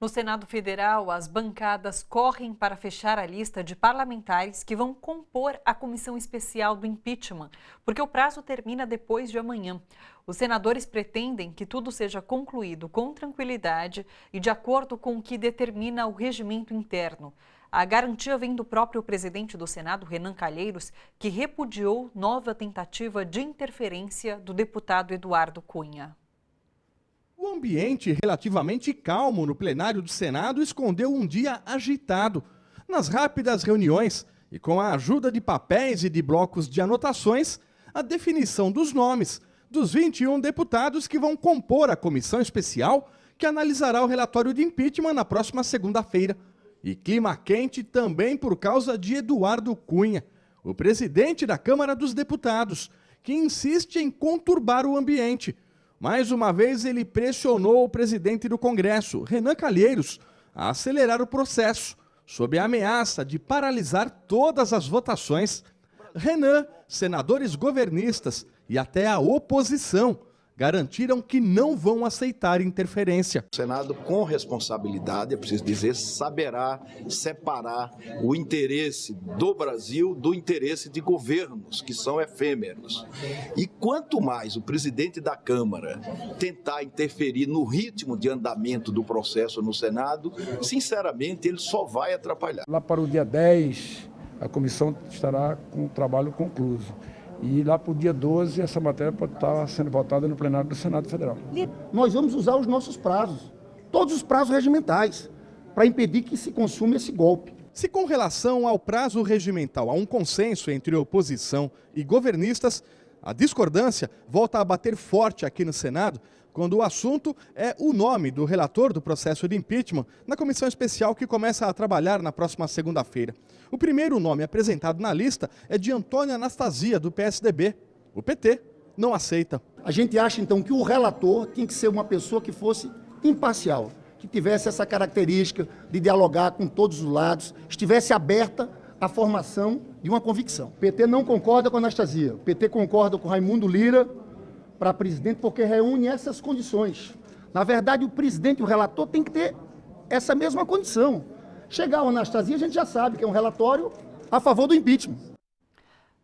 No Senado Federal, as bancadas correm para fechar a lista de parlamentares que vão compor a comissão especial do impeachment, porque o prazo termina depois de amanhã. Os senadores pretendem que tudo seja concluído com tranquilidade e de acordo com o que determina o regimento interno. A garantia vem do próprio presidente do Senado, Renan Calheiros, que repudiou nova tentativa de interferência do deputado Eduardo Cunha. O ambiente relativamente calmo no plenário do Senado escondeu um dia agitado. Nas rápidas reuniões e com a ajuda de papéis e de blocos de anotações, a definição dos nomes dos 21 deputados que vão compor a comissão especial que analisará o relatório de impeachment na próxima segunda-feira. E clima quente também por causa de Eduardo Cunha, o presidente da Câmara dos Deputados, que insiste em conturbar o ambiente. Mais uma vez, ele pressionou o presidente do Congresso, Renan Calheiros, a acelerar o processo, sob a ameaça de paralisar todas as votações. Renan, senadores governistas e até a oposição garantiram que não vão aceitar interferência. O Senado, com responsabilidade, é preciso dizer, saberá separar o interesse do Brasil do interesse de governos, que são efêmeros. E quanto mais o presidente da Câmara tentar interferir no ritmo de andamento do processo no Senado, sinceramente, ele só vai atrapalhar. Lá para o dia 10, a comissão estará com o trabalho concluído. E lá para o dia 12, essa matéria pode estar sendo votada no plenário do Senado Federal. Nós vamos usar os nossos prazos, todos os prazos regimentais, para impedir que se consuma esse golpe. Se com relação ao prazo regimental há um consenso entre oposição e governistas, a discordância volta a bater forte aqui no Senado, quando o assunto é o nome do relator do processo de impeachment na comissão especial que começa a trabalhar na próxima segunda-feira. O primeiro nome apresentado na lista é de Antônio Anastasia, do PSDB. O PT não aceita. A gente acha, então, que o relator tinha que ser uma pessoa que fosse imparcial, que tivesse essa característica de dialogar com todos os lados, estivesse aberta à formação de uma convicção. O PT não concorda com a Anastasia, o PT concorda com Raimundo Lira para presidente porque reúne essas condições. Na verdade, o presidente e o relator têm que ter essa mesma condição. Chegar ao Anastasia, a gente já sabe que é um relatório a favor do impeachment.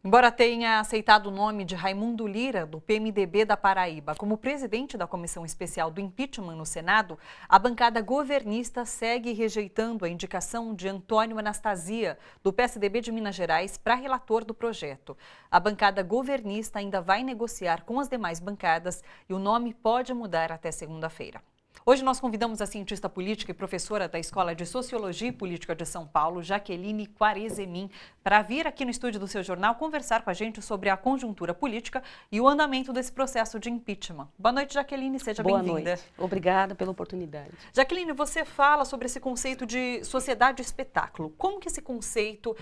Embora tenha aceitado o nome de Raimundo Lira, do PMDB da Paraíba, como presidente da Comissão Especial do Impeachment no Senado, a bancada governista segue rejeitando a indicação de Antônio Anastasia, do PSDB de Minas Gerais, para relator do projeto. A bancada governista ainda vai negociar com as demais bancadas e o nome pode mudar até segunda-feira. Hoje nós convidamos a cientista política e professora da Escola de Sociologia e Política de São Paulo, Jaqueline Quarezemin, para vir aqui no estúdio do seu jornal conversar com a gente sobre a conjuntura política e o andamento desse processo de impeachment. Boa noite, Jaqueline, seja bem-vinda. Boa noite, obrigada pela oportunidade. Jaqueline, você fala sobre esse conceito de sociedade espetáculo. Como que esse conceito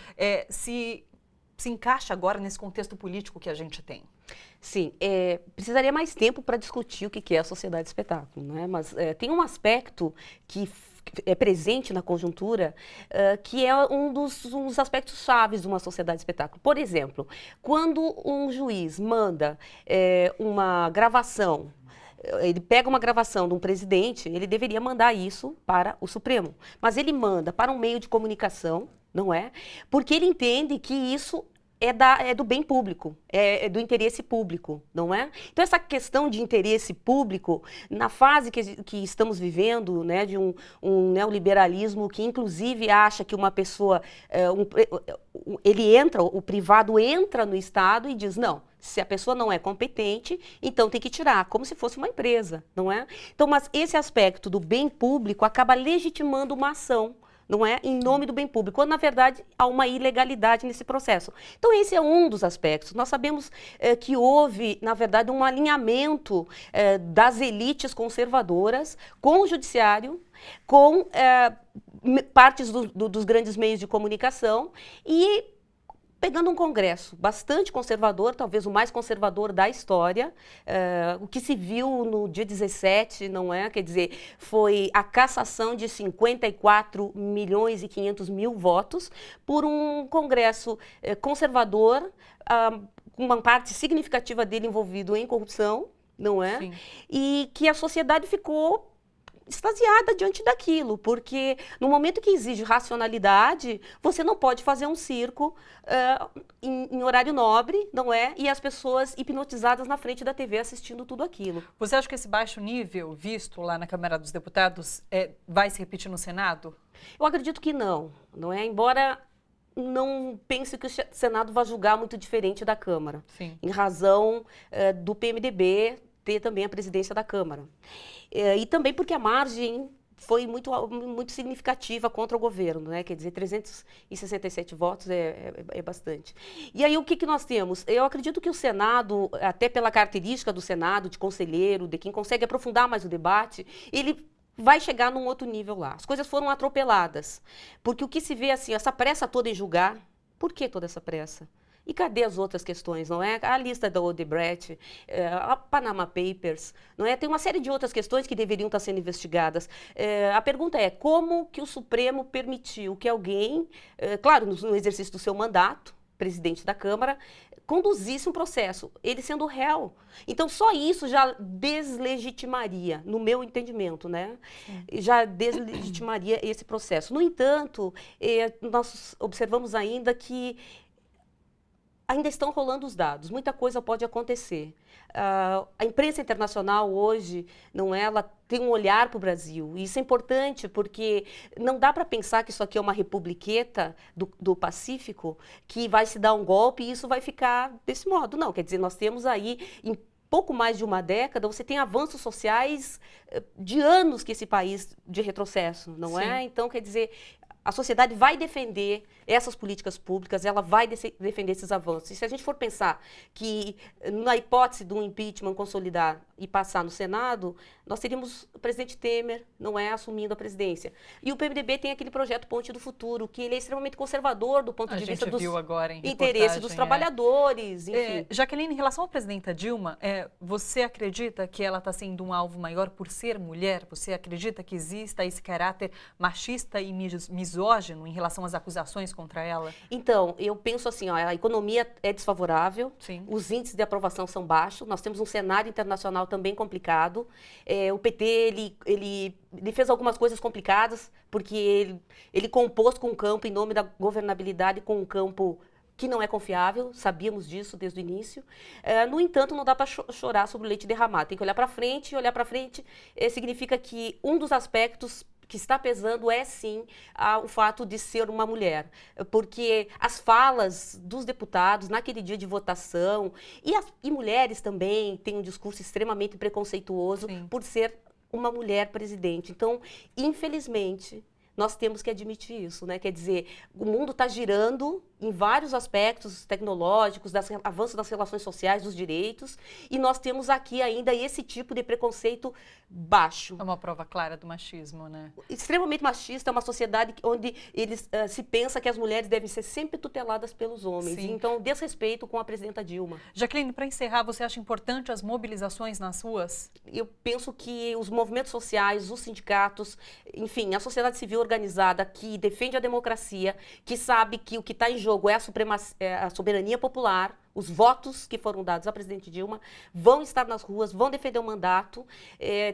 se encaixa agora nesse contexto político que a gente tem? Sim, precisaria mais tempo para discutir o que é a sociedade espetáculo, né? Mas tem um aspecto que é presente na conjuntura, que é um dos aspectos chaves de uma sociedade espetáculo. Por exemplo, quando um juiz manda uma gravação, ele pega uma gravação de um presidente, ele deveria mandar isso para o Supremo, mas ele manda para um meio de comunicação, não é? Porque ele entende que isso é do bem público, é do interesse público, não é? Então, essa questão de interesse público, na fase que estamos vivendo, né, de um neoliberalismo que, inclusive, acha que uma pessoa, o privado entra no Estado e diz, não, se a pessoa não é competente, então tem que tirar, como se fosse uma empresa, não é? Então, mas esse aspecto do bem público acaba legitimando uma ação, não é? Em nome do bem público, quando, na verdade, há uma ilegalidade nesse processo. Então, esse é um dos aspectos. Nós sabemos que houve, na verdade, um alinhamento das elites conservadoras com o judiciário, com partes dos grandes meios de comunicação e pegando um Congresso bastante conservador, talvez o mais conservador da história, o que se viu no dia 17, não é? Quer dizer, foi a cassação de 54 milhões e 500 mil votos por um Congresso conservador, com uma parte significativa dele envolvido em corrupção, não é? Sim. E que a sociedade ficou extasiada diante daquilo, porque no momento que exige racionalidade, você não pode fazer um circo em horário nobre, não é? E as pessoas hipnotizadas na frente da TV assistindo tudo aquilo. Você acha que esse baixo nível visto lá na Câmara dos Deputados vai se repetir no Senado? Eu acredito que não é? Embora não pense que o Senado vai julgar muito diferente da Câmara, Sim. em razão do PMDB ter também a presidência da Câmara. E também porque a margem foi muito significativa contra o governo, né? Quer dizer, 367 votos é bastante. E aí, o que nós temos? Eu acredito que o Senado, até pela característica do Senado, de conselheiro, de quem consegue aprofundar mais o debate, ele vai chegar num outro nível lá. As coisas foram atropeladas, porque o que se vê assim, essa pressa toda em julgar, por que toda essa pressa? E cadê as outras questões, não é? A lista da Odebrecht, a Panama Papers, não é? Tem uma série de outras questões que deveriam estar sendo investigadas. A pergunta é, como que o Supremo permitiu que alguém, claro, no exercício do seu mandato, presidente da Câmara, conduzisse um processo, ele sendo réu. Então, só isso já deslegitimaria, no meu entendimento, né? Já deslegitimaria esse processo. No entanto, nós observamos ainda que ainda estão rolando os dados, muita coisa pode acontecer. A imprensa internacional hoje, não é, ela tem um olhar para o Brasil, e isso é importante porque não dá para pensar que isso aqui é uma republiqueta do Pacífico, que vai se dar um golpe e isso vai ficar desse modo. Não, quer dizer, nós temos aí, em pouco mais de uma década, você tem avanços sociais de anos que esse país de retrocesso, não é? Então, quer dizer, a sociedade vai defender essas políticas públicas, ela vai defender esses avanços. E se a gente for pensar que, na hipótese do impeachment consolidar e passar no Senado, nós teríamos o presidente Temer, não é, assumindo a presidência. E o PMDB tem aquele projeto Ponte do Futuro, que ele é extremamente conservador do ponto de vista dos interesses dos trabalhadores, enfim. Jaqueline, em relação à presidenta Dilma, você acredita que ela está sendo um alvo maior por ser mulher? Você acredita que exista esse caráter machista e misógino em relação às acusações contra ela? Então, eu penso assim, ó, a economia é desfavorável, Sim. Os índices de aprovação são baixos, nós temos um cenário internacional também complicado, o PT, ele fez algumas coisas complicadas, porque ele compôs com um campo em nome da governabilidade, com um campo que não é confiável, sabíamos disso desde o início. No entanto, não dá para chorar sobre o leite derramado, tem que olhar para frente, e olhar para frente significa que um dos aspectos que está pesando sim, o fato de ser uma mulher, porque as falas dos deputados naquele dia de votação, e mulheres também têm um discurso extremamente preconceituoso por ser uma mulher presidente. Então, infelizmente, nós temos que admitir isso, né? Quer dizer, o mundo está girando em vários aspectos tecnológicos, avanço das relações sociais, dos direitos, e nós temos aqui ainda esse tipo de preconceito baixo. É uma prova clara do machismo, né? Extremamente machista, é uma sociedade onde se pensa que as mulheres devem ser sempre tuteladas pelos homens. Sim. Então, desrespeito com a presidenta Dilma. Jaqueline, para encerrar, você acha importante as mobilizações nas ruas? Eu penso que os movimentos sociais, os sindicatos, enfim, a sociedade civil organizada que defende a democracia, que sabe que o que está em jogo é a soberania popular, os votos que foram dados à presidente Dilma, vão estar nas ruas, vão defender o mandato.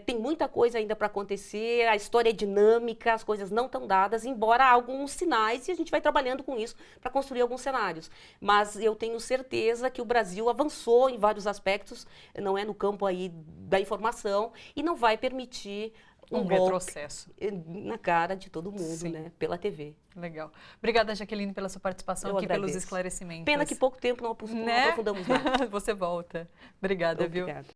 Tem muita coisa ainda para acontecer, a história é dinâmica, as coisas não estão dadas, embora há alguns sinais, e a gente vai trabalhando com isso para construir alguns cenários. Mas eu tenho certeza que o Brasil avançou em vários aspectos, não é no campo aí da informação, e não vai permitir um retrocesso na cara de todo mundo, Sim. né? Pela TV. Legal. Obrigada, Jaqueline, pela sua participação aqui, pelos esclarecimentos. Pena que pouco tempo não aprofundamos nada. Você volta. Obrigada, viu? Obrigada.